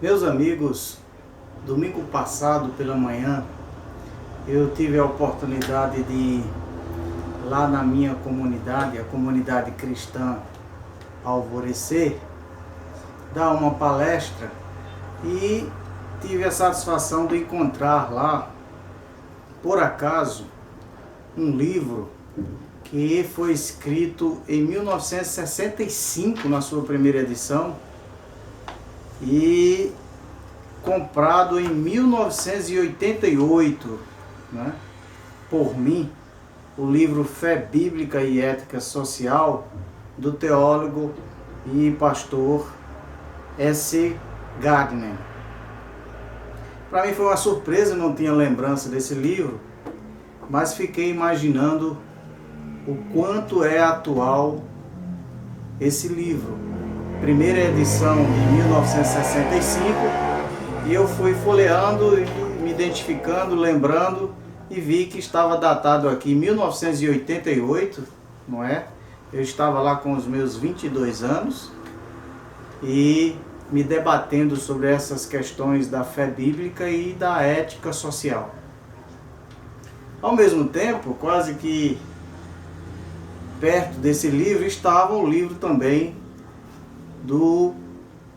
Meus amigos, domingo passado pela manhã, eu tive a oportunidade de ir lá na minha comunidade, a comunidade cristã Alvorecer, dar uma palestra e tive a satisfação de encontrar lá, por acaso, um livro que foi escrito em 1965, na sua primeira edição, e comprado em 1988, né, por mim, o livro Fé Bíblica e Ética Social, do teólogo e pastor S. Gardner. Para mim foi uma surpresa, não tinha lembrança desse livro, mas fiquei imaginando o quanto é atual esse livro. Primeira edição de 1965, e eu fui folheando e me identificando, lembrando, e vi que estava datado aqui em 1988, não é? Eu estava lá com os meus 22 anos e me debatendo sobre essas questões da fé bíblica e da ética social. Ao mesmo tempo, quase que perto desse livro estava o livro também do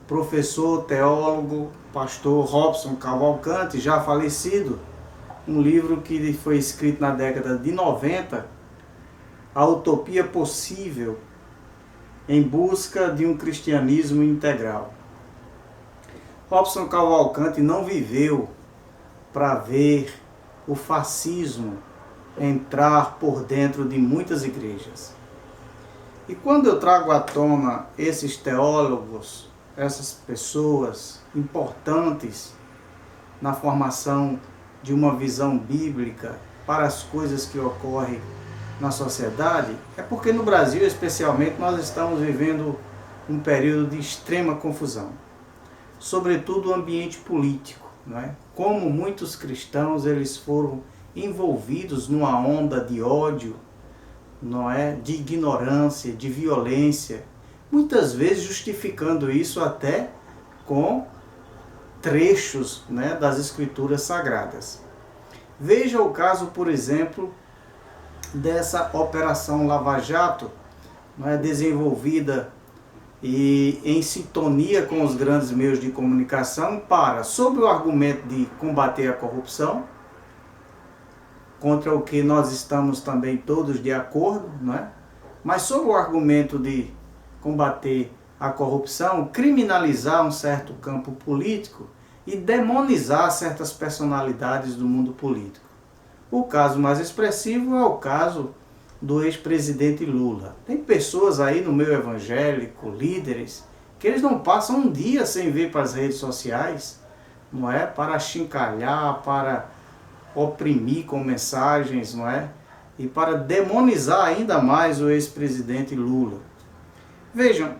professor, teólogo, pastor Robson Cavalcante, já falecido, um livro que foi escrito na década de 90, A Utopia Possível, em busca de um cristianismo integral. Robson Cavalcante não viveu para ver o fascismo entrar por dentro de muitas igrejas. E quando eu trago à tona esses teólogos, essas pessoas importantes na formação de uma visão bíblica para as coisas que ocorrem na sociedade, é porque no Brasil, especialmente, nós estamos vivendo um período de extrema confusão, sobretudo o ambiente político, não é? Como muitos cristãos eles foram envolvidos numa onda de ódio, não é, de ignorância, de violência, muitas vezes justificando isso até com trechos, né, das escrituras sagradas. Veja o caso, por exemplo, dessa Operação Lava Jato, não é, desenvolvida e em sintonia com os grandes meios de comunicação para, sob o argumento de combater a corrupção, contra o que nós estamos também todos de acordo, não é? Mas sob o argumento de combater a corrupção, criminalizar um certo campo político e demonizar certas personalidades do mundo político. O caso mais expressivo é o caso do ex-presidente Lula. Tem pessoas aí no meio evangélico, líderes, que eles não passam um dia sem vir para as redes sociais, não é? Para achincalhar, para oprimir com mensagens, não é? E para demonizar ainda mais o ex-presidente Lula. Vejam,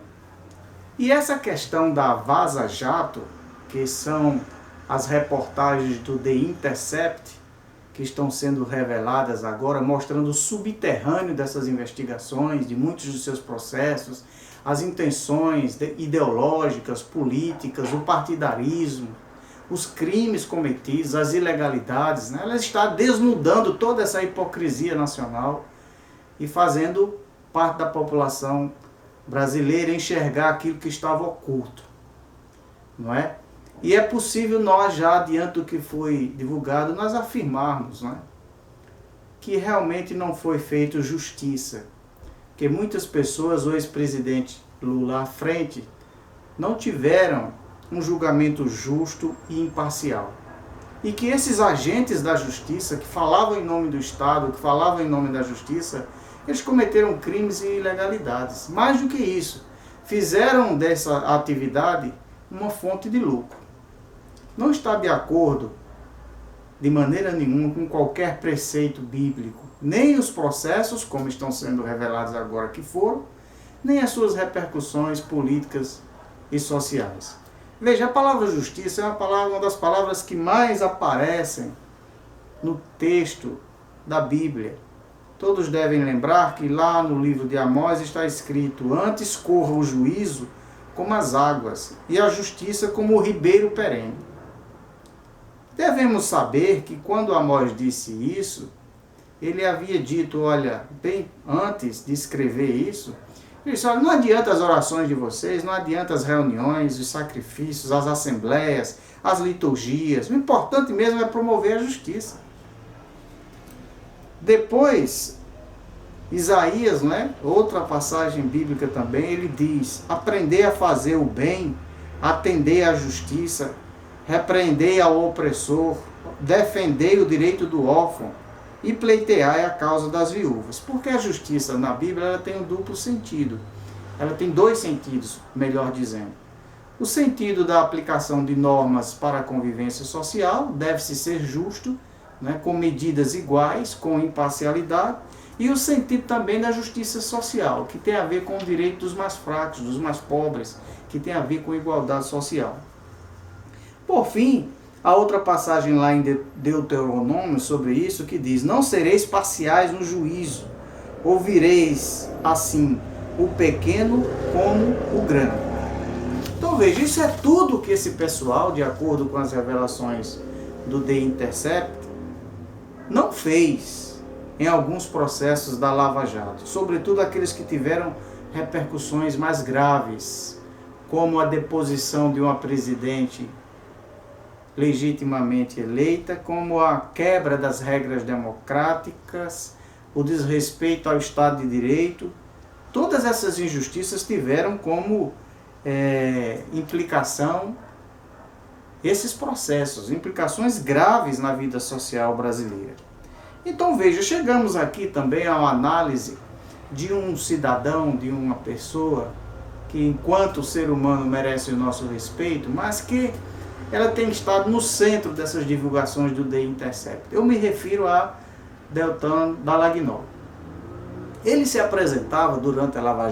e essa questão da Vaza Jato, que são as reportagens do The Intercept, que estão sendo reveladas agora, mostrando o subterrâneo dessas investigações, de muitos dos seus processos, as intenções ideológicas, políticas, o partidarismo, os crimes cometidos, as ilegalidades, né? Ela está desnudando toda essa hipocrisia nacional e fazendo parte da população brasileira enxergar aquilo que estava oculto, não é? E é possível nós, já diante do que foi divulgado, nós afirmarmos, não é, que realmente não foi feita justiça, que muitas pessoas, o ex-presidente Lula à frente, não tiveram um julgamento justo e imparcial. E que esses agentes da justiça, que falavam em nome do Estado, que falavam em nome da justiça, eles cometeram crimes e ilegalidades. Mais do que isso, fizeram dessa atividade uma fonte de lucro. Não está de acordo, de maneira nenhuma, com qualquer preceito bíblico, nem os processos, como estão sendo revelados agora que foram, nem as suas repercussões políticas e sociais. Veja, a palavra justiça é uma das palavras que mais aparecem no texto da Bíblia. Todos devem lembrar que lá no livro de Amós está escrito: antes corra o juízo como as águas, e a justiça como o ribeiro perene. Devemos saber que quando Amós disse isso, ele havia dito, olha, bem antes de escrever isso, ele disse, olha, não adianta as orações de vocês, não adianta as reuniões, os sacrifícios, as assembleias, as liturgias, o importante mesmo é promover a justiça. Depois, Isaías, né, outra passagem bíblica também, ele diz, aprender a fazer o bem, atender à justiça, repreender ao opressor, defender o direito do órfão e pleitear a causa das viúvas. Porque a justiça na Bíblia ela tem um duplo sentido. Ela tem dois sentidos, melhor dizendo. O sentido da aplicação de normas para a convivência social deve-se ser justo, né, com medidas iguais, com imparcialidade, e o sentido também da justiça social, que tem a ver com o direito dos mais fracos, dos mais pobres, que tem a ver com a igualdade social. Por fim, a outra passagem lá em Deuteronômio sobre isso, que diz, não sereis parciais no juízo, ouvireis assim o pequeno como o grande. Então veja, isso é tudo que esse pessoal, de acordo com as revelações do The Intercept, não fez em alguns processos da Lava Jato, sobretudo aqueles que tiveram repercussões mais graves, como a deposição de uma presidente legitimamente eleita, como a quebra das regras democráticas, o desrespeito ao Estado de Direito. Todas essas injustiças tiveram como implicação esses processos, implicações graves na vida social brasileira. Então veja, chegamos aqui também a uma análise de um cidadão, de uma pessoa que enquanto ser humano merece o nosso respeito, mas que ela tem estado no centro dessas divulgações do The Intercept. Eu me refiro a Deltan Dallagnol. Ele se apresentava durante a Lava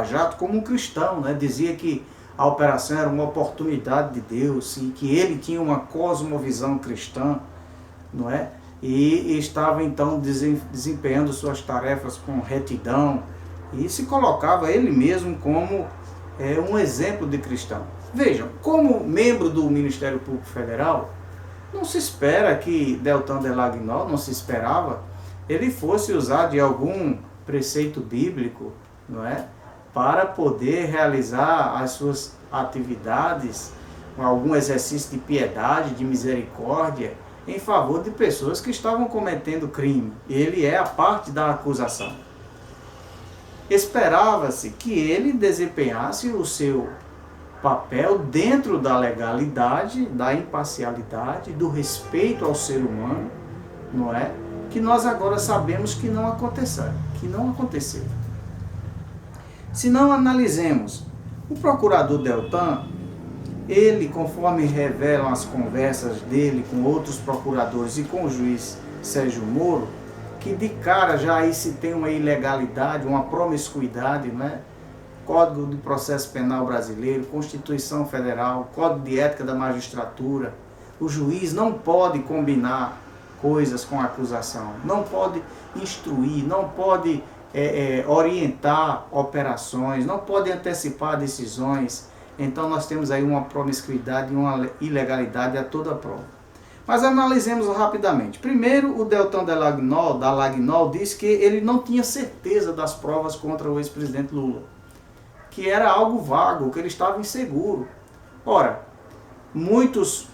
Jato como um cristão, né? Dizia que a operação era uma oportunidade de Deus e que ele tinha uma cosmovisão cristã, não é? E estava então desempenhando suas tarefas com retidão e se colocava ele mesmo como um exemplo de cristão. Vejam, como membro do Ministério Público Federal, não se espera que Deltan Dallagnol, não se esperava, ele fosse usar de algum preceito bíblico, não é? Para poder realizar as suas atividades, algum exercício de piedade, de misericórdia, em favor de pessoas que estavam cometendo crime. Ele é a parte da acusação. Esperava-se que ele desempenhasse o seu papel dentro da legalidade, da imparcialidade, do respeito ao ser humano, não é? Que nós agora sabemos que não aconteceu. Se não analisemos, o procurador Deltan, ele, conforme revelam as conversas dele com outros procuradores e com o juiz Sérgio Moro, que de cara já aí se tem uma ilegalidade, uma promiscuidade, né? Código de Processo Penal Brasileiro, Constituição Federal, Código de Ética da Magistratura. O juiz não pode combinar coisas com a acusação, não pode instruir, não pode orientar operações, não pode antecipar decisões. Então nós temos aí uma promiscuidade e uma ilegalidade a toda prova. Mas analisemos rapidamente. Primeiro, o Deltan Dallagnol disse que ele não tinha certeza das provas contra o ex-presidente Lula, que era algo vago, que ele estava inseguro. Ora, muitos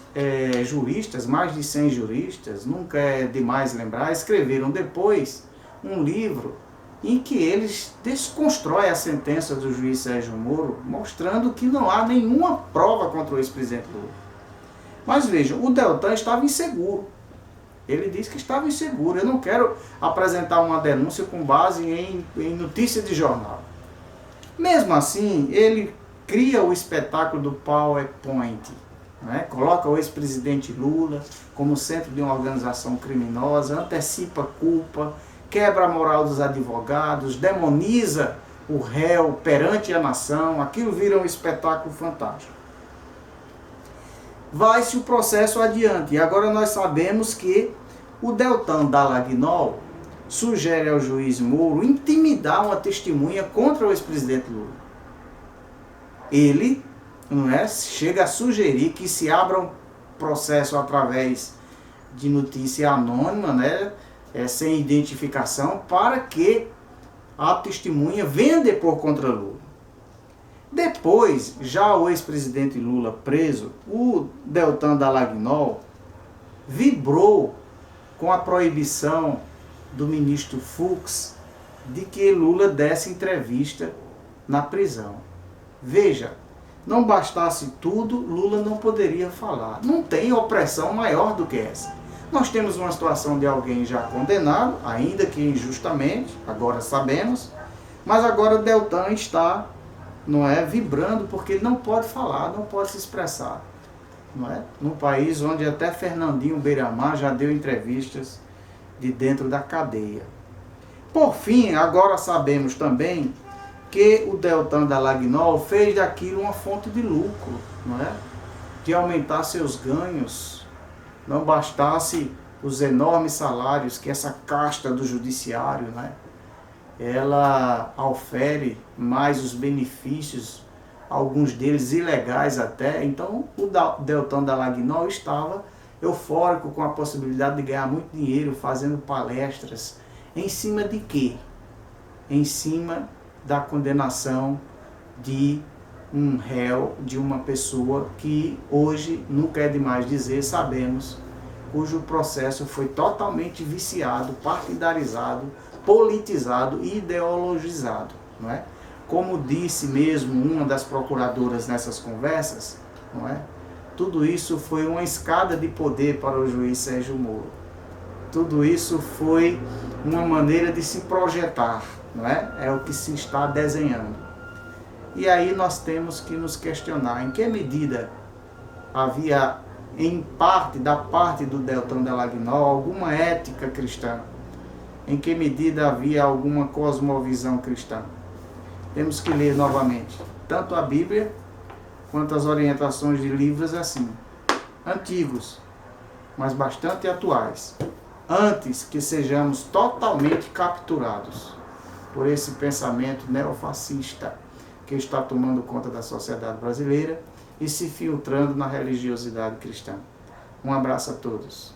juristas, mais de 100 juristas, nunca é demais lembrar, escreveram depois um livro em que eles desconstroem a sentença do juiz Sérgio Moro, mostrando que não há nenhuma prova contra o ex-presidente Lula. Mas vejam, o Deltan estava inseguro. Ele disse que estava inseguro. Eu não quero apresentar uma denúncia com base em notícia de jornal. Mesmo assim, ele cria o espetáculo do PowerPoint, né? Coloca o ex-presidente Lula como centro de uma organização criminosa, antecipa culpa, quebra a moral dos advogados, demoniza o réu perante a nação. Aquilo vira um espetáculo fantástico. Vai-se o processo adiante. E agora nós sabemos que o Deltan Dallagnol sugere ao juiz Moro intimidar uma testemunha contra o ex-presidente Lula. ele, não é, chega a sugerir que se abra um processo através de notícia anônima, né, sem identificação, para que a testemunha venha depor contra Lula. Depois, já o ex-presidente Lula preso, o Deltan Dallagnol vibrou com a proibição do ministro Fux de que Lula desse entrevista na prisão. Veja, não bastasse tudo, Lula não poderia falar. Não tem opressão maior do que essa. Nós temos uma situação de alguém já condenado, ainda que injustamente, agora sabemos, mas agora Deltan está, não é, vibrando porque ele não pode falar, não pode se expressar. Não é? Num país onde até Fernandinho Beiramar já deu entrevistas de dentro da cadeia. Por fim, agora sabemos também que o Deltan Dallagnol fez daquilo uma fonte de lucro, não é? De aumentar seus ganhos. Não bastasse os enormes salários que essa casta do judiciário, né, ela ofere, mais os benefícios, alguns deles ilegais até. Então o Deltan Dallagnol estava eufórico com a possibilidade de ganhar muito dinheiro fazendo palestras. Em cima de quê? Em cima da condenação de um réu, de uma pessoa que hoje, nunca é demais dizer, sabemos, cujo processo foi totalmente viciado, partidarizado, politizado e ideologizado, não é? Como disse mesmo uma das procuradoras nessas conversas, não é? Tudo isso foi uma escada de poder para o juiz Sérgio Moro. Tudo isso foi uma maneira de se projetar, não é? É o que se está desenhando. E aí nós temos que nos questionar em que medida havia, da parte do Deltan Dallagnol, alguma ética cristã, em que medida havia alguma cosmovisão cristã. Temos que ler novamente tanto a Bíblia quanto as orientações de livros assim, antigos, mas bastante atuais, antes que sejamos totalmente capturados por esse pensamento neofascista que está tomando conta da sociedade brasileira e se filtrando na religiosidade cristã. Um abraço a todos.